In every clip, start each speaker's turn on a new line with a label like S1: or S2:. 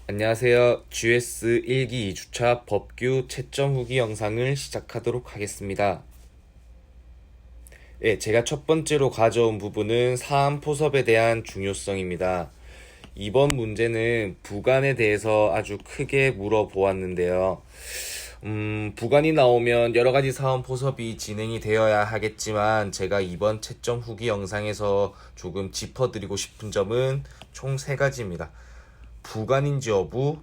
S1: 안녕하세요. GS 1기 2주차 법규 채점 후기 영상을 시작하도록 하겠습니다. 제가 첫 번째로 가져온 부분은 사안포섭에 대한 중요성입니다. 이번 문제는 부관에 대해서 아주 크게 물어보았는데요. 부관이 나오면 여러 가지 사원 포섭이 진행이 되어야 하겠지만 제가 이번 채점 후기 영상에서 조금 짚어드리고 싶은 점은 총 세 가지입니다. 부관인지 여부,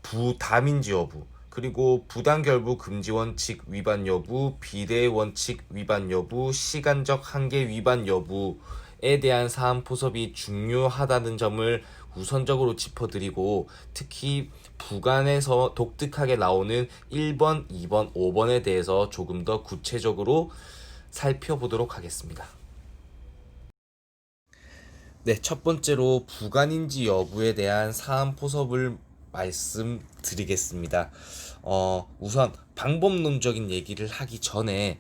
S1: 부담인지 여부, 그리고 부당결부 금지 원칙 위반 여부, 비례 원칙 위반 여부, 시간적 한계 위반 여부에 대한 사안 포섭이 중요하다는 점을 우선적으로 짚어드리고, 특히 부관에서 독특하게 나오는 1번, 2번, 5번에 대해서 조금 더 구체적으로 살펴보도록 하겠습니다. 네, 첫 번째로 부관인지 여부에 대한 사안 포섭을 말씀드리겠습니다. 우선 방법론적인 얘기를 하기 전에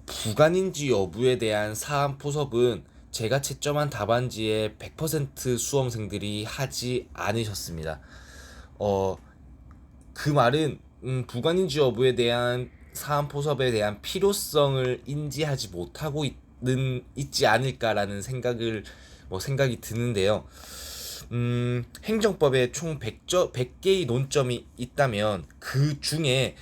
S1: 부관인지 여부에 대한 사안 포섭은 제가 채점한 답안지의 100% 수험생들이 하지 않으셨습니다. 어, 그 말은 부관인지 여부에 대한 사안 포섭에 대한 필요성을 인지하지 못하고 있지 않을까라는 생각이 드는데요. 행정법에 총 100개의 논점이 있다면 그 중에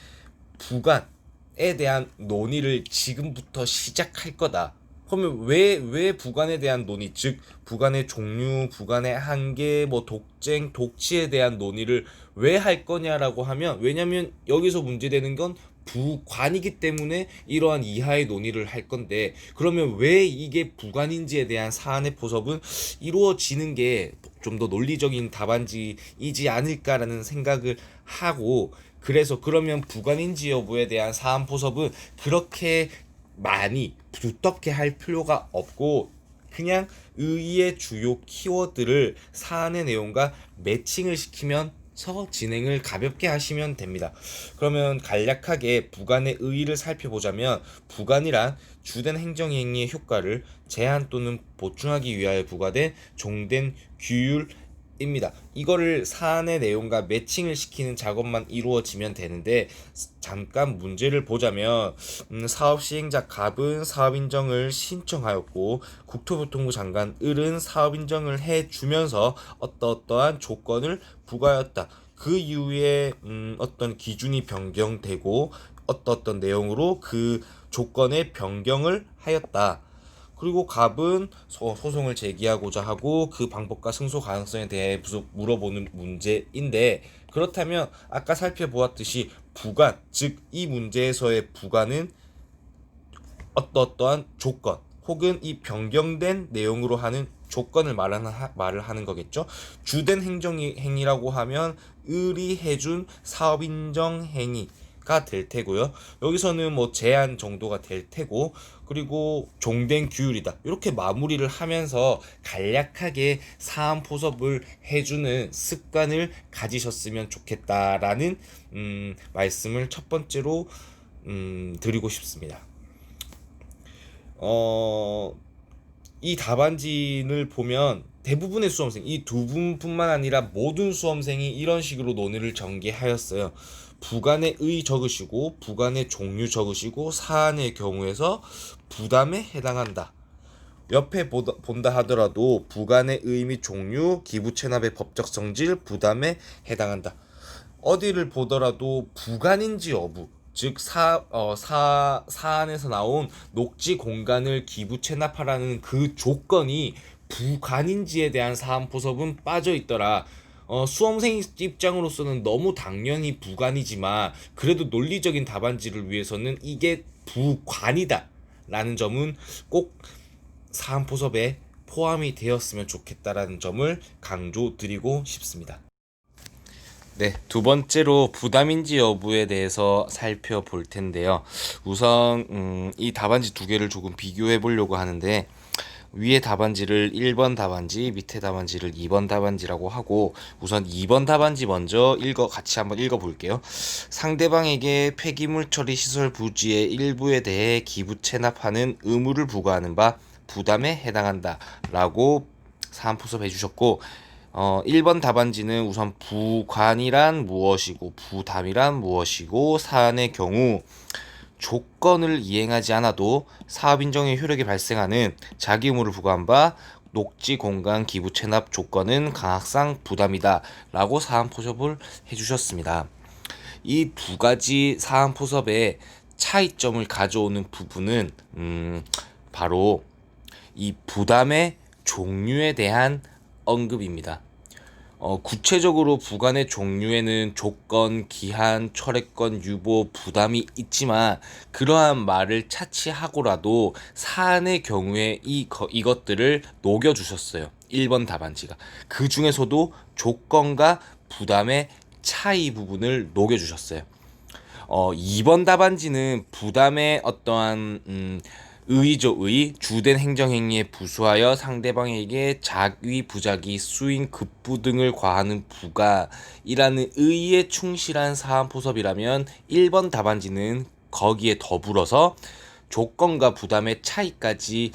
S1: 부관에 대한 논의를 지금부터 시작할 거다. 그러면 왜 부관에 대한 논의, 즉 부관의 종류, 부관의 한계, 독쟁, 독치에 대한 논의를 왜 할 거냐라고 하면, 왜냐면 여기서 문제되는 건 부관이기 때문에 이러한 이하의 논의를 할 건데, 그러면 왜 이게 부관인지에 대한 사안의 포섭은 이루어지는 게 좀 더 논리적인 답안지이지 않을까라는 생각을 하고, 그래서 그러면 부관인지 여부에 대한 사안 포섭은 그렇게 많이 두텁게 할 필요가 없고, 그냥 의의의 주요 키워드를 사안의 내용과 매칭을 시키면서 진행을 가볍게 하시면 됩니다. 그러면 간략하게 부관의 의의를 살펴보자면, 부관이란 주된 행정행위의 효과를 제한 또는 보충하기 위하여 부과된 종된 규율 입니다. 이거를 사안의 내용과 매칭을 시키는 작업만 이루어지면 되는데, 잠깐 문제를 보자면 사업 시행자 갑은 사업 인정을 신청하였고 국토교통부 장관 을은 사업 인정을 해주면서 어떠한 조건을 부과하였다. 그 이후에 어떤 기준이 변경되고 어떤 내용으로 그 조건의 변경을 하였다. 그리고 갑은 소송을 제기하고자 하고 그 방법과 승소 가능성에 대해 물어보는 문제인데, 그렇다면 아까 살펴보았듯이 부관, 즉 이 문제에서의 부관은 어떠한 조건 혹은 이 변경된 내용으로 하는 조건을 말을 하는 거겠죠. 주된 행위라고 하면 을이 해준 사업 인정 행위가 될 테고요. 여기서는 제한 정도가 될 테고, 그리고 종된 규율이다, 이렇게 마무리를 하면서 간략하게 사안 포섭을 해주는 습관을 가지셨으면 좋겠다라는 말씀을 첫 번째로 드리고 싶습니다. 이 답안지를 보면 대부분의 수험생, 이 두 분뿐만 아니라 모든 수험생이 이런 식으로 논의를 전개하였어요. 부관의 의 적으시고 부관의 종류 적으시고 사안의 경우에서 부담에 해당한다. 옆에 본다 하더라도 부관의 의 및 종류, 기부 체납의 법적 성질, 부담에 해당한다. 어디를 보더라도 부관인지 여부, 즉 사안에서 나온 녹지 공간을 기부 체납하라는 그 조건이 부관인지에 대한 사안 포섭은 빠져 있더라. 수험생 입장으로서는 너무 당연히 부관이지만 그래도 논리적인 답안지를 위해서는 이게 부관이다 라는 점은 꼭 사안 포섭에 포함이 되었으면 좋겠다라는 점을 강조드리고 싶습니다. 네, 두 번째로 부담인지 여부에 대해서 살펴볼 텐데요. 우선 이 답안지 두 개를 조금 비교해 보려고 하는데, 위에 답안지를 1번 답안지, 밑에 답안지를 2번 답안지라고 하고, 우선 2번 답안지 먼저 같이 한번 읽어 볼게요. 상대방에게 폐기물 처리 시설 부지의 일부에 대해 기부 체납하는 의무를 부과하는 바 부담에 해당한다 라고 사안 포섭해 주셨고, 1번 답안지는 우선 부관이란 무엇이고 부담이란 무엇이고 사안의 경우 조건을 이행하지 않아도 사업 인정의 효력이 발생하는 자기 의무를 부과한 바 녹지 공간 기부 체납 조건은 강학상 부담이다 라고 사안 포섭을 해주셨습니다. 이 두 가지 사안 포섭의 차이점을 가져오는 부분은 바로 이 부담의 종류에 대한 언급입니다. 구체적으로 부관의 종류에는 조건, 기한, 철회권, 유보, 부담이 있지만 그러한 말을 차치하고라도 사안의 경우에 이것들을 녹여주셨어요. 1번 답안지가. 그 중에서도 조건과 부담의 차이 부분을 녹여주셨어요. 2번 답안지는 부담의 어떠한 의죠, 의 주된 행정행위에 부수하여 상대방에게 작위, 부작위, 수인, 급부 등을 과하는 부가이라는 의에 충실한 사안 포섭이라면 1번 답안지는 거기에 더불어서 조건과 부담의 차이까지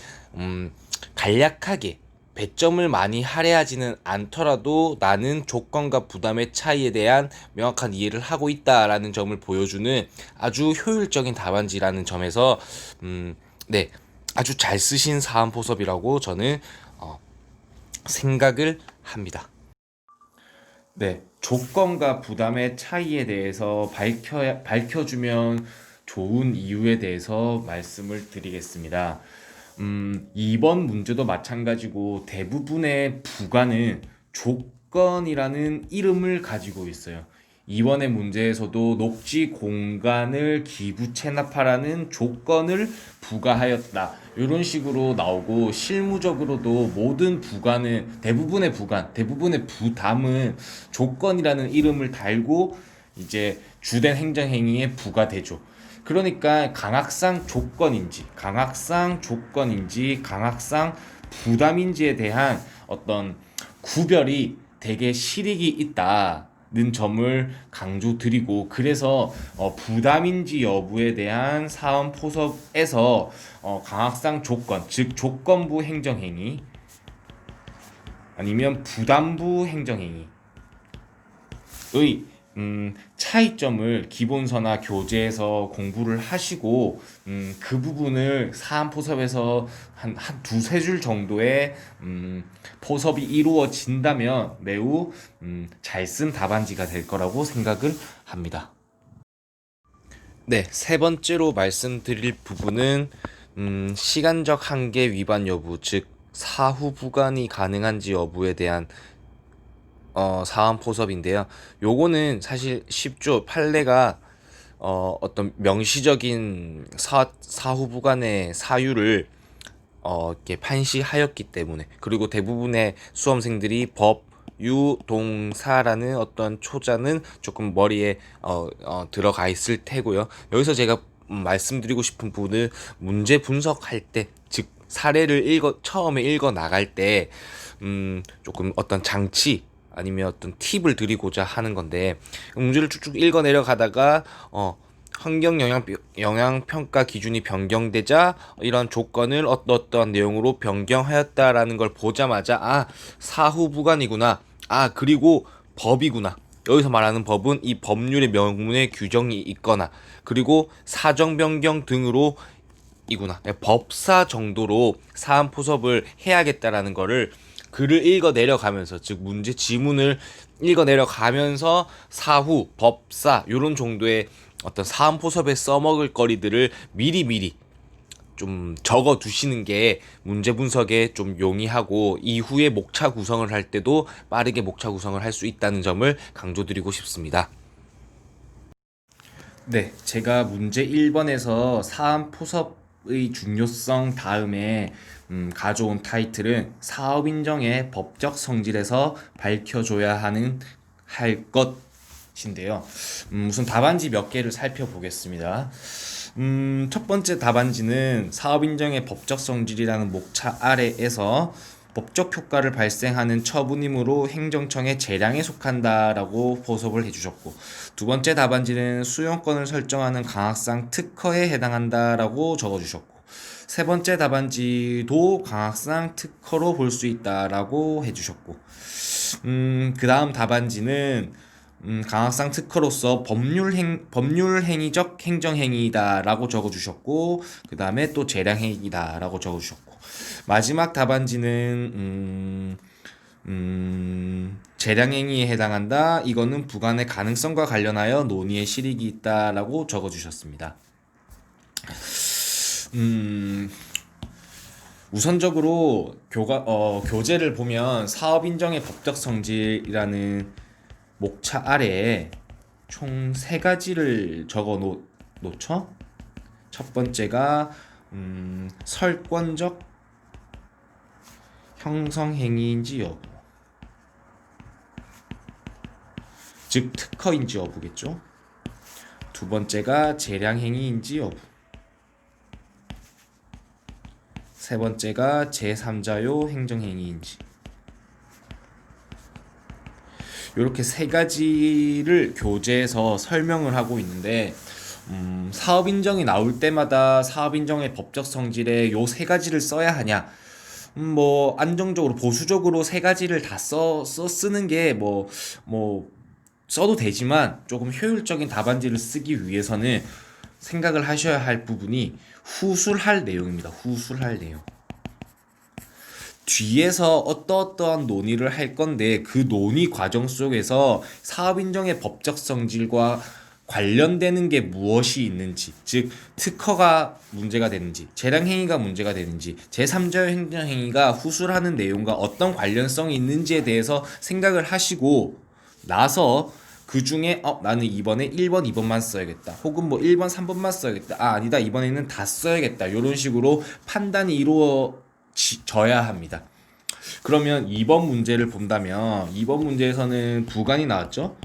S1: 간략하게 배점을 많이 할애하지는 않더라도 나는 조건과 부담의 차이에 대한 명확한 이해를 하고 있다라는 점을 보여주는 아주 효율적인 답안지라는 점에서 네, 아주 잘 쓰신 사안 포섭이라고 저는 생각을 합니다. 네, 조건과 부담의 차이에 대해서 밝혀주면 좋은 이유에 대해서 말씀을 드리겠습니다. 2번 문제도 마찬가지고 대부분의 부가는 조건이라는 이름을 가지고 있어요. 이번의 문제에서도 녹지 공간을 기부 체납하라는 조건을 부과하였다. 이런 식으로 나오고 실무적으로도 모든 부과는 대부분의 부담은 조건이라는 이름을 달고 이제 주된 행정행위에 부과되죠. 그러니까 강학상 조건인지 강학상 부담인지에 대한 어떤 구별이 되게 실익이 있다는 점을 강조드리고 그래서 부담인지 여부에 대한 사원 포섭에서 강학상 조건 즉 조건부 행정행위 아니면 부담부 행정행위의 차이점을 기본서나 교재에서 공부를 하시고 그 부분을 사안 포섭에서 한 두세 줄 정도의 포섭이 이루어진다면 매우 잘 쓴 답안지가 될 거라고 생각을 합니다. 네, 세 번째로 말씀드릴 부분은 시간적 한계 위반 여부, 즉 사후 부관이 가능한지 여부에 대한 사안 포섭인데요. 요거는 사실 쉽죠. 판례가 어떤 명시적인 사후 부관의 사유를 이렇게 판시하였기 때문에 그리고 대부분의 수험생들이 법, 유, 동사라는 어떤 초자는 조금 머리에 들어가 있을 테고요. 여기서 제가 말씀드리고 싶은 부분은 문제 분석할 때, 즉 사례를 처음에 읽어 나갈 때 조금 어떤 장치 아니면 어떤 팁을 드리고자 하는 건데 문제를 쭉쭉 읽어 내려가다가 환경 영향 평가 기준이 변경되자 이런 조건을 어떤 내용으로 변경하였다라는 걸 보자마자 사후 부관이구나. 그리고 법이구나. 여기서 말하는 법은 이 법률의 명문에 규정이 있거나 그리고 사정 변경 등으로 이구나. 법사 정도로 사안 포섭을 해야겠다라는 거를 글을 읽어 내려가면서 즉 문제 지문을 읽어 내려가면서 사후 법사 요런 정도의 어떤 사안 포섭에 써먹을 거리들을 미리 좀 적어 두시는 게 문제 분석에 좀 용이하고 이후에 목차 구성을 할 때도 빠르게 목차 구성을 할 수 있다는 점을 강조드리고 싶습니다. 네, 제가 문제 1번에서 사안 포섭의 중요성 다음에 가져온 타이틀은 사업 인정의 법적 성질에서 밝혀줘야 할 것인데요. 우선 답안지 몇 개를 살펴보겠습니다. 첫 번째 답안지는 사업 인정의 법적 성질이라는 목차 아래에서 법적 효과를 발생하는 처분이므로 행정청의 재량에 속한다라고 포섭을 해주셨고, 두 번째 답안지는 수용권을 설정하는 강학상 특허에 해당한다라고 적어주셨고, 세 번째 답안지도 강학상 특허로 볼 수 있다라고 해주셨고, 그 다음 답안지는 강학상 특허로서 법률행위적 행정행위다라고 적어주셨고, 그 다음에 또 재량행위다라고 적어주셨고, 마지막 답안지는 재량행위에 해당한다. 이거는 부관의 가능성과 관련하여 논의의 실익이 있다라고 적어주셨습니다. 우선적으로 교재를 보면 사업인정의 법적 성질이라는 목차 아래에 총 3가지를 적어 놓죠. 첫 번째가 설권적 형성행위인지 여부, 즉 특허인지 여부겠죠. 두 번째가 재량행위인지 여부, 세 번째가 제3자요 행정행위인지. 이렇게 3가지를 교재에서 설명을 하고 있는데, 사업인정이 나올 때마다 사업인정의 법적 성질에 요 3가지를 써야 하냐, 뭐 안정적으로 보수적으로 3가지를 다 쓰는 게 뭐 써도 되지만, 조금 효율적인 답안지를 쓰기 위해서는 생각을 하셔야 할 부분이 후술할 내용입니다. 후술할 내용. 뒤에서 어떠한 논의를 할 건데, 그 논의 과정 속에서 사업인정의 법적 성질과 관련되는 게 무엇이 있는지, 즉 특허가 문제가 되는지, 재량행위가 문제가 되는지, 제3자의 행정행위가 후술하는 내용과 어떤 관련성이 있는지에 대해서 생각을 하시고 나서 그 중에 나는 이번에 1번, 2번만 써야겠다, 혹은 뭐 1번, 3번만 써야겠다, 아니다, 이번에는 다 써야겠다, 이런 식으로 판단이 이루어져야 합니다. 그러면 2번 문제를 본다면, 2번 문제에서는 부관이 나왔죠.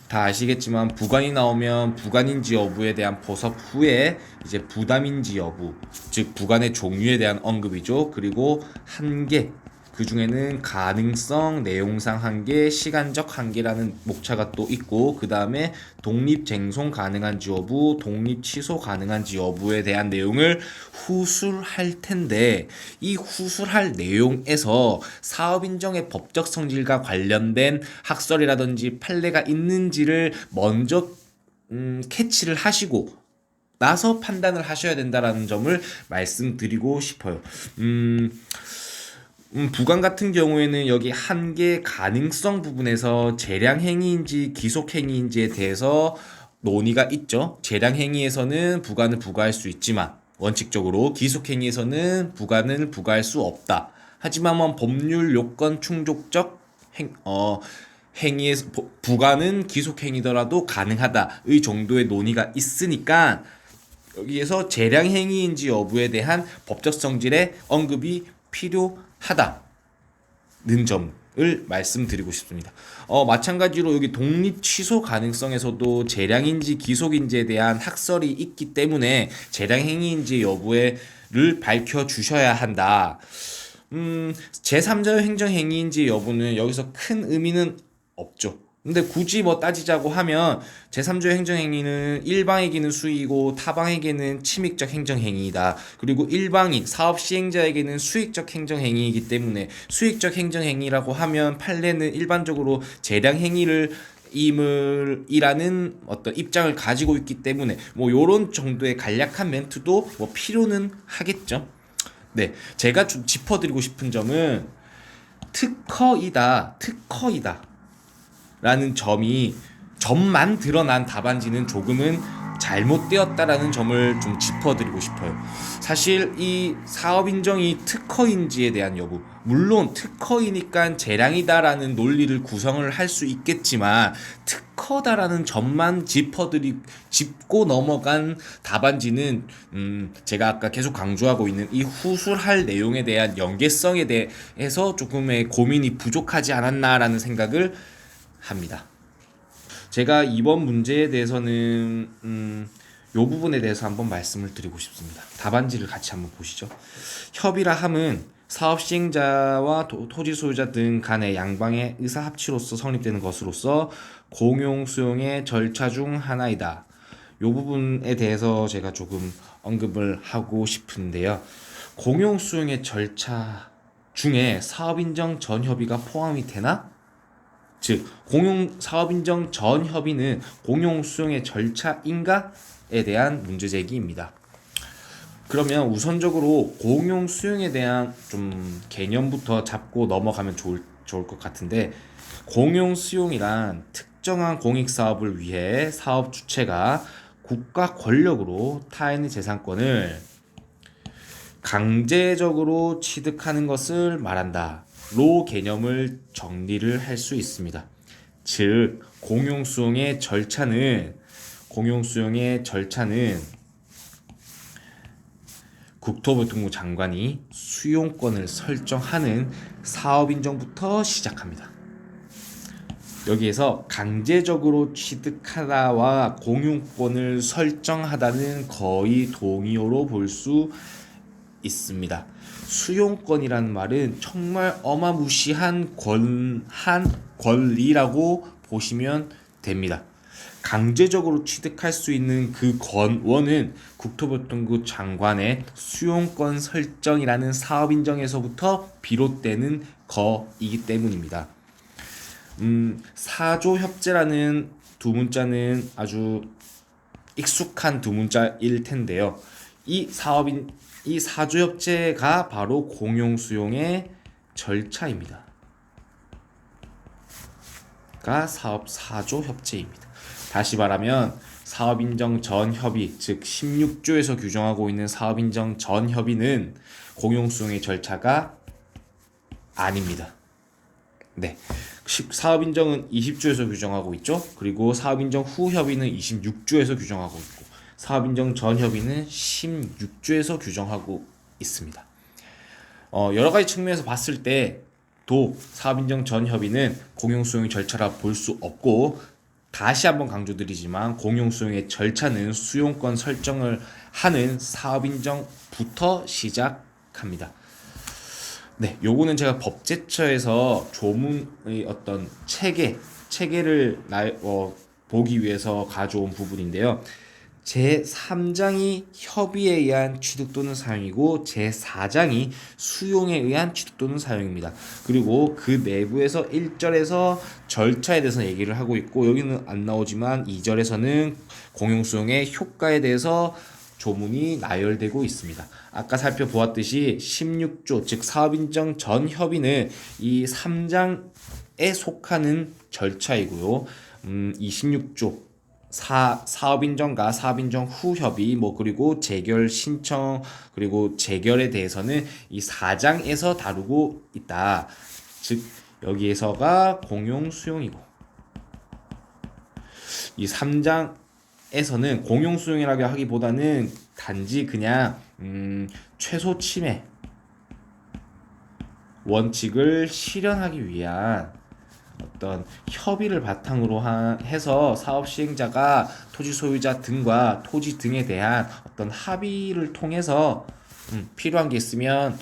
S1: 다 아시겠지만 부관이 나오면 부관인지 여부에 대한 포섭 후에 이제 부담인지 여부, 즉 부관의 종류에 대한 언급이죠. 그리고 한계, 그 중에는 가능성, 내용상 한계, 시간적 한계라는 목차가 또 있고, 그 다음에 독립쟁송 가능한지 여부, 독립 취소 가능한지 여부에 대한 내용을 후술할 텐데, 이 후술할 내용에서 사업인정의 법적 성질과 관련된 학설이라든지 판례가 있는지를 먼저 캐치를 하시고 나서 판단을 하셔야 된다라는 점을 말씀드리고 싶어요. 부관 같은 경우에는 여기 한계 가능성 부분에서 재량행위인지 기속행위인지에 대해서 논의가 있죠. 재량행위에서는 부관을 부과할 수 있지만 원칙적으로 기속행위에서는 부관을 부과할 수 없다. 하지만 법률 요건 충족적 행위에서 부관은 기속행위더라도 가능하다의 정도의 논의가 있으니까, 여기에서 재량행위인지 여부에 대한 법적 성질의 언급이 필요하다는 점을 말씀드리고 싶습니다. 마찬가지로 여기 독립 취소 가능성에서도 재량인지 기속인지에 대한 학설이 있기 때문에 재량행위인지 여부를 밝혀주셔야 한다. 제3자의 행정행위인지 여부는 여기서 큰 의미는 없죠. 근데 굳이 뭐 따지자고 하면 제3자의 행정행위는 일방에게는 수익이고 타방에게는 침익적 행정행위이다. 그리고 일방인 사업 시행자에게는 수익적 행정행위이기 때문에, 수익적 행정행위라고 하면 판례는 일반적으로 재량행위를 이라는 어떤 입장을 가지고 있기 때문에 뭐 요런 정도의 간략한 멘트도 뭐 필요는 하겠죠. 네, 제가 좀 짚어드리고 싶은 점은 특허이다 라는 점만 드러난 답안지는 조금은 잘못되었다라는 점을 좀 짚어드리고 싶어요. 사실 이 사업인정이 특허인지에 대한 여부, 물론 특허이니까 재량이다라는 논리를 구성을 할 수 있겠지만, 특허다라는 점만 짚고 넘어간 답안지는 제가 아까 계속 강조하고 있는 이 후술할 내용에 대한 연계성에 대해서 조금의 고민이 부족하지 않았나라는 생각을 합니다. 제가 이번 문제에 대해서는 요 부분에 대해서 한번 말씀을 드리고 싶습니다. 답안지를 같이 한번 보시죠. 협의라 함은 사업 시행자와 토지 소유자 등 간의 양방의 의사 합치로서 성립되는 것으로서 공용 수용의 절차 중 하나이다. 요 부분에 대해서 제가 조금 언급을 하고 싶은데요. 공용 수용의 절차 중에 사업인정 전 협의가 포함이 되나? 즉, 공용 사업인정 전 협의는 공용 수용의 절차인가에 대한 문제제기입니다. 그러면 우선적으로 공용 수용에 대한 좀 개념부터 잡고 넘어가면 좋을 것 같은데, 공용 수용이란 특정한 공익 사업을 위해 사업 주체가 국가 권력으로 타인의 재산권을 강제적으로 취득하는 것을 말한다. 로 개념을 정리를 할 수 있습니다. 즉, 공용 수용의 절차는 국토교통부 장관이 수용권을 설정하는 사업인정부터 시작합니다. 여기에서 강제적으로 취득하다와 공용권을 설정하다는 거의 동의어로 볼 수 있습니다. 수용권이라는 말은 정말 어마무시한 권리라고 보시면 됩니다. 강제적으로 취득할 수 있는 그 권원은 국토교통부 장관의 수용권 설정이라는 사업인정에서부터 비롯되는 거이기 때문입니다. 사조협재라는 두 문자는 아주 익숙한 두 문자일 텐데요. 이 사조협재가 바로 공용수용의 절차입니다. 가 사업 사조협재입니다. 다시 말하면 사업인정 전 협의, 즉 16조에서 규정하고 있는 사업인정 전 협의는 공용수용의 절차가 아닙니다. 네, 사업인정은 20조에서 규정하고 있죠. 그리고 사업인정 후 협의는 26조에서 규정하고 있고, 사업인정 전 협의는 16조에서 규정하고 있습니다. 여러 가지 측면에서 봤을 때도 사업인정 전 협의는 공용수용의 절차라 볼 수 없고, 다시 한번 강조드리지만 공용수용의 절차는 수용권 설정을 하는 사업인정부터 시작합니다. 네, 요거는 제가 법제처에서 조문의 어떤 체계를 보기 위해서 가져온 부분인데요. 제3장이 협의에 의한 취득 또는 사용이고 제4장이 수용에 의한 취득 또는 사용입니다. 그리고 그 내부에서 1절에서 절차에 대해서 얘기를 하고 있고, 여기는 안 나오지만 2절에서는 공용수용의 효과에 대해서 조문이 나열되고 있습니다. 아까 살펴보았듯이 16조, 즉 사업인정 전 협의는 이 3장에 속하는 절차이고요. 26조 사업인정과 사업인정 후 협의, 그리고 재결 신청, 그리고 재결에 대해서는 이 4장에서 다루고 있다. 즉 여기에서가 공용 수용이고, 이 3장에서는 공용 수용이라고 하기보다는 단지 그냥 최소 침해 원칙을 실현하기 위한 어떤 협의를 바탕으로 해서 사업 시행자가 토지 소유자 등과 토지 등에 대한 어떤 합의를 통해서 필요한 게 있으면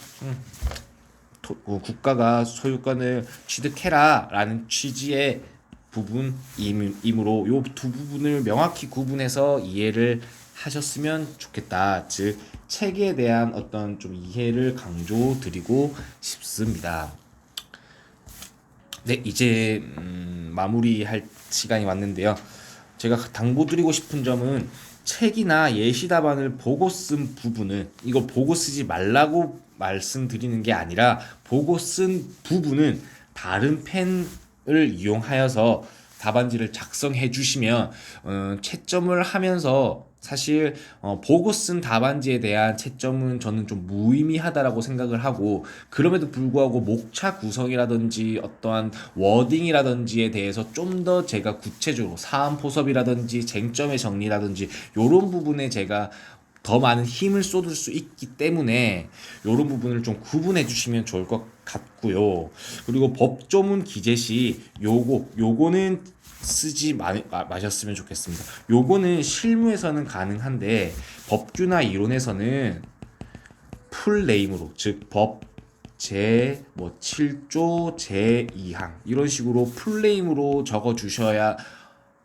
S1: 국가가 소유권을 취득해라 라는 취지의 부분이므로 이 두 부분을 명확히 구분해서 이해를 하셨으면 좋겠다. 즉 체계에 대한 어떤 좀 이해를 강조드리고 싶습니다. 네, 이제 마무리할 시간이 왔는데요. 제가 당부드리고 싶은 점은 책이나 예시 답안을 보고 쓴 부분은, 이거 보고 쓰지 말라고 말씀드리는 게 아니라, 보고 쓴 부분은 다른 펜을 이용하여서 답안지를 작성해 주시면 채점을 하면서, 사실 보고 쓴 답안지에 대한 채점은 저는 좀 무의미하다라고 생각을 하고, 그럼에도 불구하고 목차 구성이라든지 어떠한 워딩이라든지에 대해서 좀 더 제가 구체적으로 사안 포섭이라든지 쟁점의 정리라든지 이런 부분에 제가 더 많은 힘을 쏟을 수 있기 때문에 이런 부분을 좀 구분해 주시면 좋을 것 같고요. 그리고 법조문 기재 시 요거는 쓰지 마셨으면 좋겠습니다. 요거는 실무에서는 가능한데 법규나 이론에서는 풀네임으로, 즉 법 제 7조 제2항 이런 식으로 풀네임으로 적어 주셔야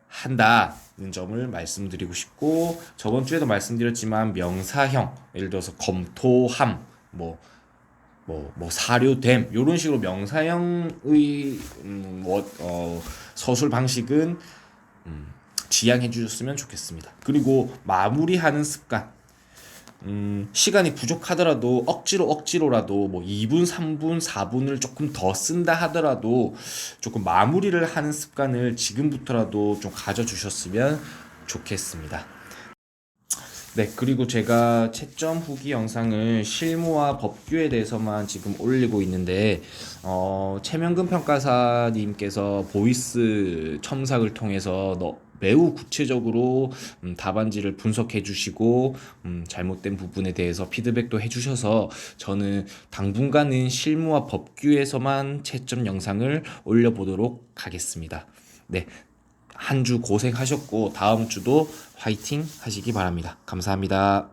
S1: 한다 점을 말씀드리고 싶고, 저번 주에도 말씀드렸지만 명사형, 예를 들어서 검토함, 사료됨 이런 식으로 명사형의 서술 방식은 지양해 주셨으면 좋겠습니다. 그리고 마무리하는 습관, 시간이 부족하더라도 억지로라도 2분, 3분, 4분을 조금 더 쓴다 하더라도 조금 마무리를 하는 습관을 지금부터라도 좀 가져주셨으면 좋겠습니다. 네, 그리고 제가 채점 후기 영상을 실무와 법규에 대해서만 지금 올리고 있는데, 최명근 평가사님께서 보이스 첨삭을 통해서 매우 구체적으로 답안지를 분석해 주시고 잘못된 부분에 대해서 피드백도 해 주셔서 저는 당분간은 실무와 법규에서만 채점 영상을 올려보도록 하겠습니다. 네, 한 주 고생하셨고 다음 주도 화이팅 하시기 바랍니다. 감사합니다.